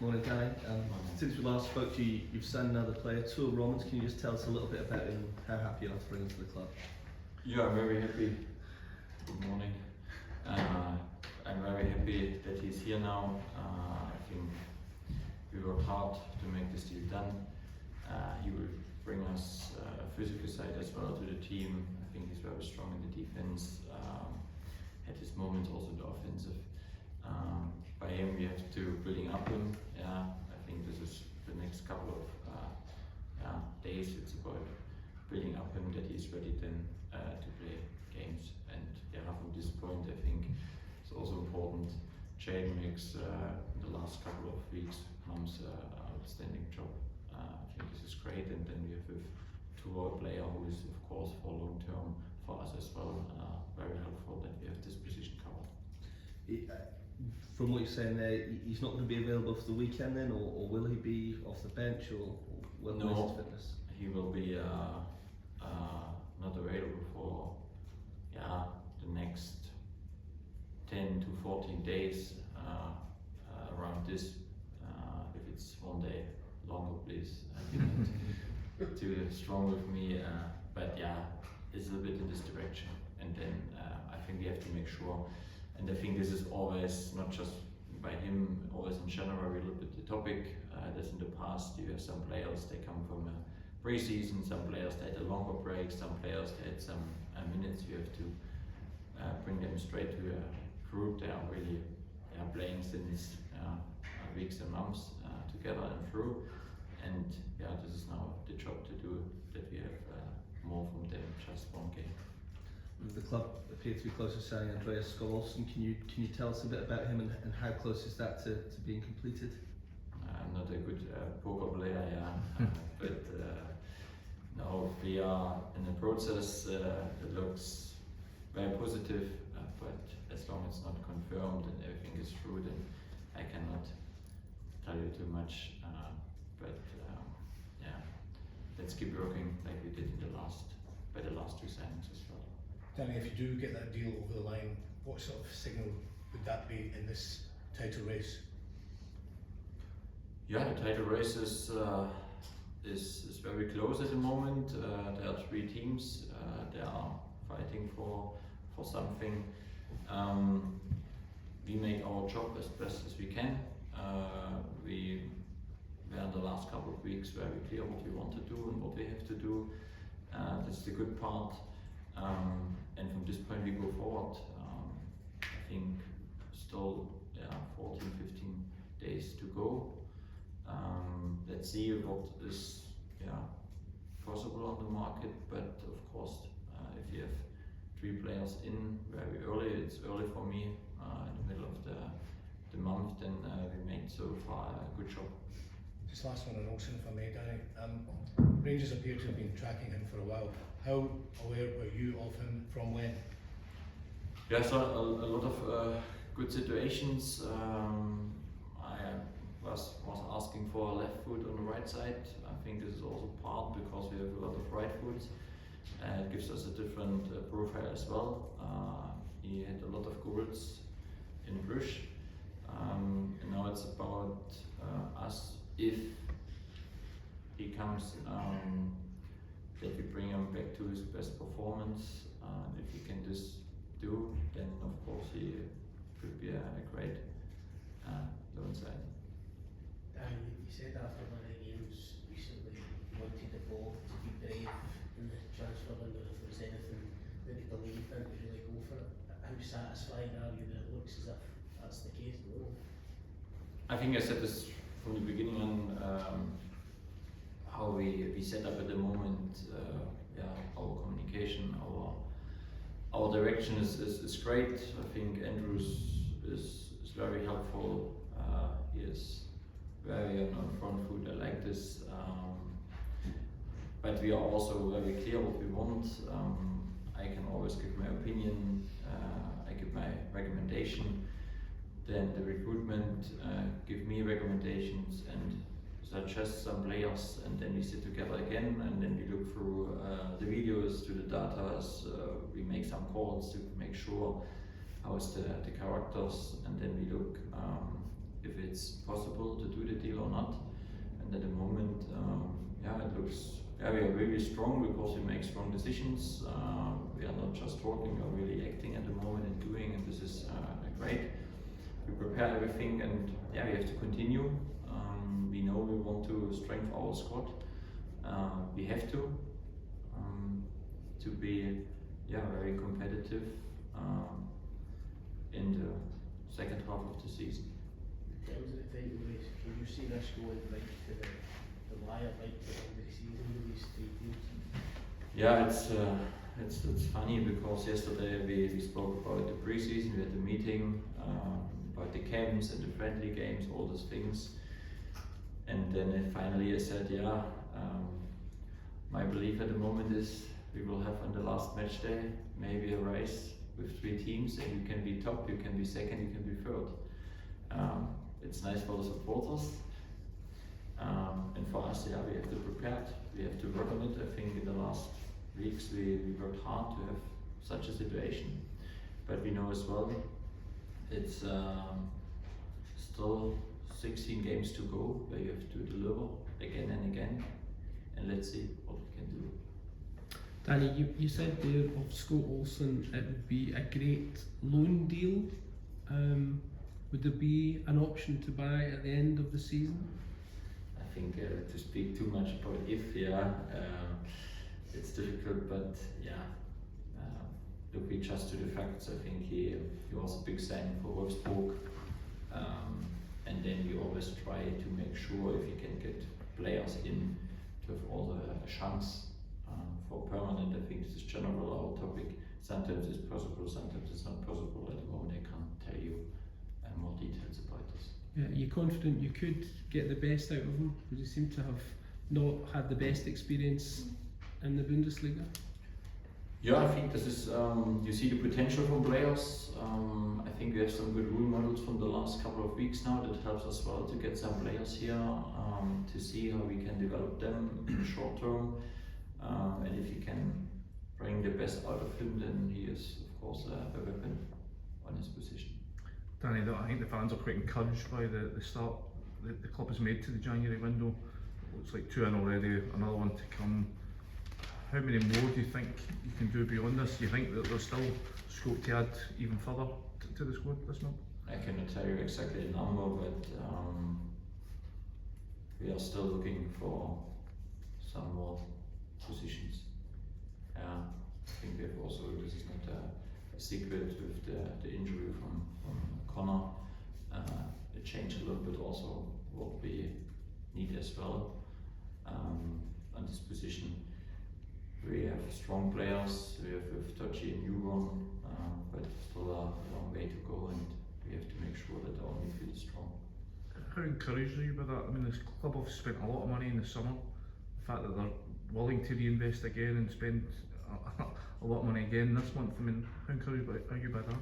Morning, Danny. Since we last spoke to you, you've signed another player, Tour Romans. Can you just tell us a little bit about him and how happy you are to bring him to the club? Yeah, I'm very happy. Good morning. I'm very happy that he's here now. I think we worked hard to make this deal done. He will bring us a physical side as well to the team. I think he's very strong in the defense. Had his moments also in the offensive. By him, we have to building up him. Yeah, I think this is the next couple of days. It's about building up him that he's ready then to play games. And yeah, from this point, I think it's also important. Jay makes in the last couple of weeks months outstanding job. I think this is great. And then we have with two player who is of course for long term for us as well. Very helpful that we have this position covered. From what you're saying there, he's not going to be available for the weekend then, or will he be off the bench, or will he miss his fitness? He will be not available for the next 10 to 14 days around this. If it's one day longer, please be not too strong with me. But yeah, it's a little bit in this direction, and then I think we have to make sure. And I think this is always, not just by him, always in January, a little bit the topic. As in the past, you have some players, they come from a pre-season, some players they had a longer break, some players they had some minutes. You have to bring them straight to a group. They are really playing since weeks and months together and through. And yeah, this is now the job to do, that we have more from them, just one game. The club appear to be close to signing Andreas Skov-Olsen. Can you tell us a bit about him and how close is that to being completed? I'm not a good poker player, but no, we are in a process that looks very positive, but as long as it's not confirmed and everything is through, then I cannot tell you too much. Let's keep working like we did in the last two signings as well. Danny, if you do get that deal over the line, what sort of signal would that be in this title race? Yeah, the title race is very close at the moment. There are three teams. They are fighting for something. We make our job as best as we can. We were in the last couple of weeks very clear what we want to do and what we have to do. That's the good part. And from this point we go forward. I think still 14, 15 days to go. Let's see what is possible on the market, but of course if you have three players in very early, it's early for me in the middle of the month, then we made so far a good job. Just last one on Olsen for me, Danny. Rangers appear to have been tracking him for a while. How aware were you of him from when? Yeah, so a lot of good situations. I was asking for a left foot on the right side. I think this is also part because we have a lot of right foots. It gives us a different profile as well. He had a lot of goals in Bruges. And now it's about us, if he comes, that we bring him back to his best performance. If he can just do, then of course he could be a great loan sign. Dan, you said after one of the games recently you wanted the ball to be brave in the transfer window. If there was anything that you believed in, to really go for it. How satisfied are you that it looks as if that's the case? I think I said this from the beginning on, how we set up at the moment. Our communication, our direction is great. I think Andrews is very helpful. He is very on front foot. I like this. But we are also very clear what we want. I can always give my opinion. I give my recommendation. Then the recruitment give me recommendations and suggest some players, and then we sit together again, and then we look through the videos, to the data. We make some calls to make sure how is the characters, and then we look if it's possible to do the deal or not. And at the moment, it looks, we are really strong because we make strong decisions. We are not just talking, we are really acting at the moment and doing, and this is great. We prepare everything, and we have to continue. We know we want to strengthen our squad. We have to be very competitive in the second half of the season. In terms of the title race, can you see this going right to the wire, right to the end of the season with these three teams? Yeah, it's funny because yesterday we spoke about the pre-season, we had the meeting about the camps and the friendly games, all those things. And then finally I said, my belief at the moment is we will have on the last match day maybe a race with 3 teams, and you can be top, you can be second, you can be third. It's nice for the supporters, and for us, we have to prepare it. We have to work on it. I think in the last weeks we worked hard to have such a situation, but we know as well it's still 16 games to go where you have to deliver again and again, and let's see what we can do. Danny, you said there of Scott Olsen it would be a great loan deal. Would there be an option to buy at the end of the season? I think to speak too much about if, it's difficult, but look, we just to the facts. I think he was a big signing for Wolfsburg, and then we always try to make sure if you can get players in to have all the chance for permanent. I think this is general our topic. Sometimes it's possible, sometimes it's not possible. At the moment I can't tell you more details about this. Yeah, are you confident you could get the best out of him? Because he seemed to have not had the best experience in the Bundesliga. Yeah, I think this is, you see the potential from players. I think we have some good role models from the last couple of weeks now that helps us well to get some players here, to see how we can develop them in the short term. And if you can bring the best out of him, then he is of course a weapon on his position. Danny, I think the fans are quite encouraged by the start the club has made to the January window. It looks like 2 in already, another one to come. How many more do you think you can do beyond this? Do you think that there's still scope to add even further to the squad this month? I cannot tell you exactly the number, but we are still looking for some more positions. I think we have also, this is not a secret with the injury from Connor. It changed a little bit also what we need as well on this position. We have strong players, we have with Tochi and Newborn, but still a long way to go, and we have to make sure that our midfield is strong. How encouraged are you by that? I mean, this club have spent a lot of money in the summer. The fact that they're willing to reinvest again and spend a lot of money again this month, I mean, how encouraged are you by that?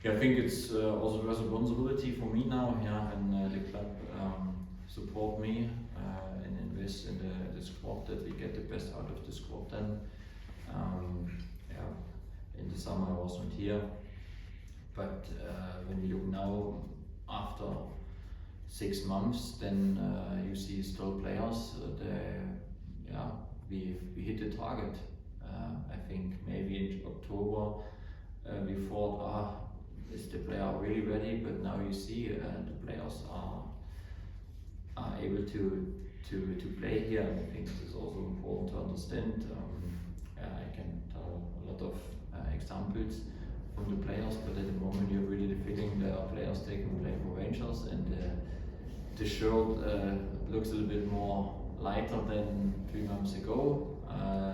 Yeah, I think it's also a responsibility for me now, and the club support me and invest in the squad, that we get the best out of the squad then. In the summer I wasn't here, but when you look now after 6 months, then you see still players, we hit the target. I think maybe in October we thought, is the player really ready? But now you see the players are able to play here, and I think this is also important to understand. I can tell a lot of examples from the players, but at the moment you're really the feeling there are players taking play for Rangers, and the shirt looks a little bit more lighter than 3 months ago.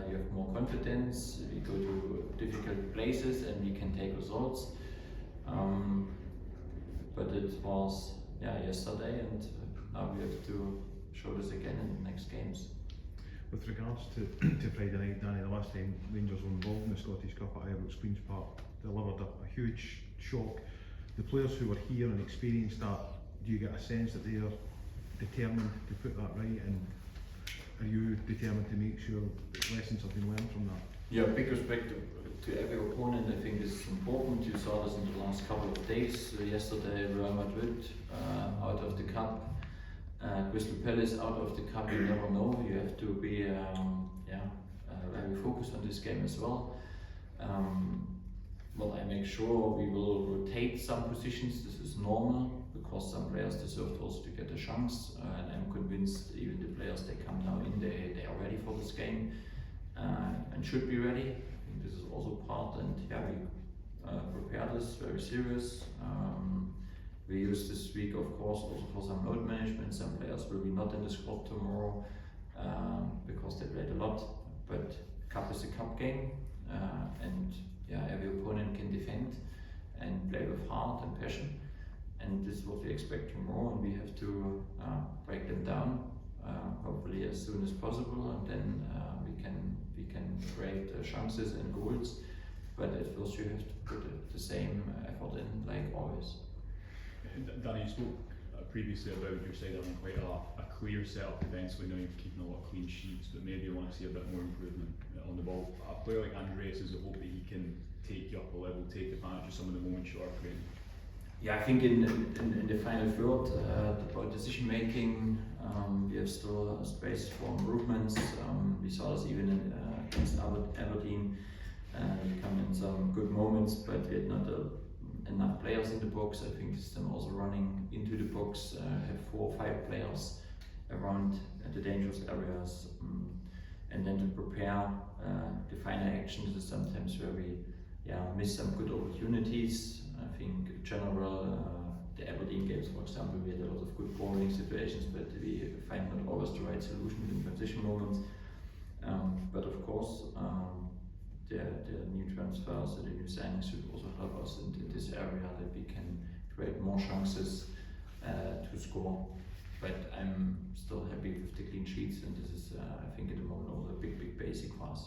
You have more confidence, we go to difficult places and we can take results. But it was yesterday, and now we have to show this again in the next games. With regards to Friday night, Danny, the last time Rangers were involved in the Scottish Cup at Ibrox Queen's Park delivered a huge shock. The players who were here and experienced that, do you get a sense that they are determined to put that right, and are you determined to make sure that lessons have been learned from that? Yeah, big respect to every opponent. I think this is important. You saw this in the last couple of days. Yesterday, Real Madrid out of the cup, Crystal Palace out of the cup. You never know. You have to be very focused on this game as well. Well, I make sure we will rotate some positions. This is normal because some players deserve also to get a chance, and I'm convinced even the players they come now in, they are ready for this game and should be ready. I think this is also part, and yeah, we prepare this very serious. We use this week, of course, also for some load management. Some players will be not in the squad tomorrow because they played a lot, but cup is a cup game, and yeah, every opponent can defend and play with heart and passion, and this is what we expect tomorrow, and we have to break them down, hopefully as soon as possible, and then we can create chances and goals. But at first you have to put the same effort in, like always. Danny, you spoke previously about your side having quite a clear setup defensively. Now you're keeping a lot of clean sheets, but maybe you want to see a bit more improvement on the ball. A player like Andreas is a hope that he can take you up a level, take advantage of some of the moments you are creating. Yeah, I think in the final third, about decision making, we have still space for improvements. We saw this even against Aberdeen. We come in some good moments, but we had not enough players in the box. I think this time also running into the box, have 4 or 5 players around the dangerous areas, and then to prepare the final actions is sometimes where we miss some good opportunities. I think in general, the Aberdeen games, for example, we had a lot of good ball winning situations, but we find not always the right solution in transition moments. But of course, the new transfers, the new signings should also help us in this area, that we can create more chances to score. But I'm still happy with the clean sheets, and this is, I think, at the moment also a big basic for us.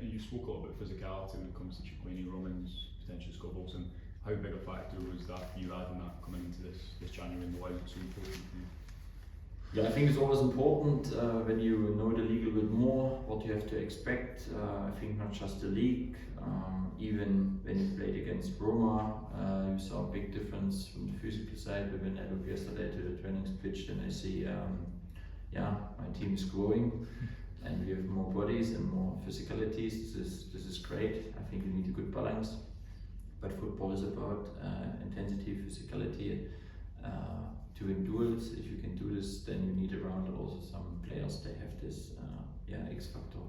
You spoke a lot about physicality when it comes to Chukwueze, Romans, potentially Scott Wilson. How big a factor was that for you adding that coming into this January, and why was it so important for you? Yeah, I think it's always important when you know the league a little bit more, what you have to expect. I think not just the league, even when you played against Roma, you saw a big difference from the physical side. But when I look yesterday to the training pitch, then I see, my team is growing, and we have more bodies and more physicalities. This is great. I think we need a good balance. But football is about intensity, physicality. To win duels, if you can do this, then you need around also some players. They have this X factor.